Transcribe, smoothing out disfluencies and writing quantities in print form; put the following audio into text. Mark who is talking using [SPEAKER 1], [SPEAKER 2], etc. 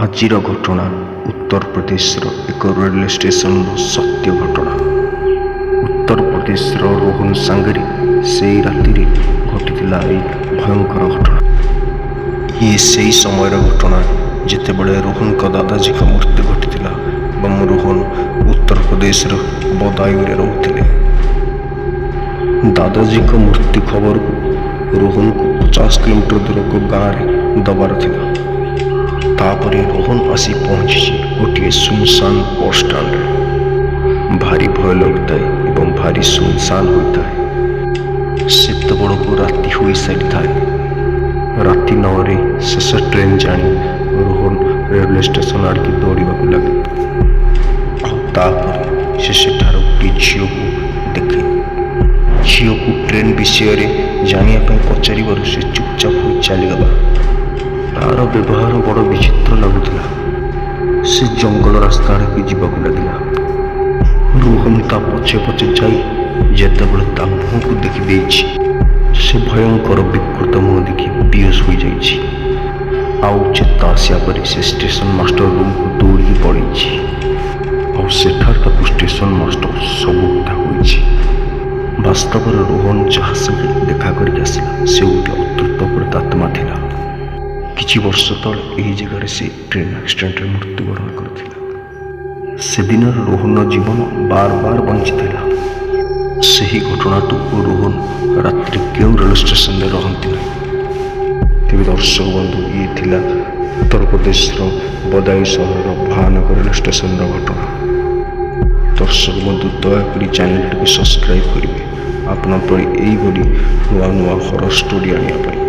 [SPEAKER 1] ଆଜିର ଘଟଣା ଉତ୍ତରପ୍ରଦେଶର ଏକ ରେଳ ଷ୍ଟେସନର ସତ୍ୟ ଘଟଣା। ଉତ୍ତରପ୍ରଦେଶର ରୋହନ ସାଙ୍ଗରେ ସେଇ ରାତିରେ ଘଟିଥିଲା ଏହି ଭୟଙ୍କର ଘଟଣା। ଇଏ ସେହି ସମୟର ଘଟଣା ଯେତେବେଳେ ରୋହନଙ୍କ ଦାଦାଜୀଙ୍କ ମୃତ୍ୟୁ ଘଟିଥିଲା ଏବଂ ରୋହନ ଉତ୍ତରପ୍ରଦେଶର ବଦାୟୁଁରେ ରହୁଥିଲେ। ଦାଦାଜୀଙ୍କ ମୃତ୍ୟୁ ଖବରକୁ ରୋହନକୁ 50 କିଲୋମିଟର ଦୂରକୁ ଗାଁରେ ଦେବାର ଥିଲା। ତାପରେ ରୋହନ ଆସି ପହଞ୍ଚିଛି ଗୋଟିଏ ସୁନସାନ ବସ୍ ଷ୍ଟାଣ୍ଡରେ। ଭାରି ଭୟ ଲାଗୁଥାଏ ଏବଂ ଭାରି ସୁନସାନ ହୋଇଥାଏ। ସେତେବେଳକୁ ରାତି ହୋଇସାରିଥାଏ। ରାତି 9ରେ ଶେଷ ଟ୍ରେନ୍ ଜାଣି ରୋହନ ରେଲୱେ ଷ୍ଟେସନ ଆଡ଼ିକି ଦୌଡ଼ିବାକୁ ଲାଗେ। ଆଉ ତାପରେ ସେ ସେଠାରୁ ଗୋଟିଏ ଝିଅକୁ ଦେଖେ। ଝିଅକୁ ଟ୍ରେନ୍ ବିଷୟରେ ଜାଣିବା ପାଇଁ ପଚାରିବାରୁ ସେ ଚୁପଚାପ ହୋଇ ଚାଲିଗଲା। ତାର ବ୍ୟବହାର ବଡ଼ ବିଚିତ୍ର ଲାଗୁଥିଲା। ସେ ଜଙ୍ଗଲ ରାସ୍ତା ଆଡ଼କୁ ଯିବାକୁ ଲାଗିଲା। ରୋହନ ତା ପଛେ ପଛେ ଯାଇ ଯେତେବେଳେ ତା ମୁହଁକୁ ଦେଖିଦେଇଛି, ସେ ଭୟଙ୍କର ବିକୃତ ମୁହଁ ଦେଖି ବେହୋସ ହୋଇଯାଇଛି। ଆଉ ଚେତା ଆସିବା ପରେ ସେ ଷ୍ଟେସନ ମାଷ୍ଟର ରୁମ୍କୁ ଦୌଡ଼ିକି ପଳେଇଛି। ଆଉ ସେଠାରେ ତାକୁ ଷ୍ଟେସନ ମାଷ୍ଟର ସବୁ କଥା କହିଛି। ବାସ୍ତବରେ ରୋହନ ଯାହା ସାଙ୍ଗେ ଦେଖା କରିକି ଆସିଲା ସେ ଗୋଟିଏ ଅତୃପ୍ତ ପ୍ରେତାତ୍ମା ଥିଲା। କିଛି ବର୍ଷ ତଳେ ଏହି ଜାଗାରେ ସେ ଟ୍ରେନ୍ ଆକ୍ସିଡେଣ୍ଟରେ ମୃତ୍ୟୁବରଣ କରିଥିଲା। ସେଦିନର ରୋହନର ଜୀବନ ବାର ବଞ୍ଚିଥିଲା। ସେହି ଘଟଣାଠୁ ରୋହନ ରାତିରେ କେଉଁ ରେଳ ଷ୍ଟେସନରେ ରହନ୍ତି ନାହିଁ। ତେବେ ଦର୍ଶକ ବନ୍ଧୁ, ଇଏ ଥିଲା ଉତ୍ତରପ୍ରଦେଶର ବଦାୟୁଁ ସହରର ଭୟାନକ ରେଳ ଷ୍ଟେସନର ଘଟଣା। ଦର୍ଶକ ବନ୍ଧୁ, ଦୟାକରି ଚ୍ୟାନେଲଟିକୁ ସବସ୍କ୍ରାଇବ୍ କରିବେ ଆପଣଙ୍କ ପାଇଁ ଏଇଭଳି ନୂଆ ନୂଆ ହରର ଷ୍ଟୋରି ଆଣିବା ପାଇଁ।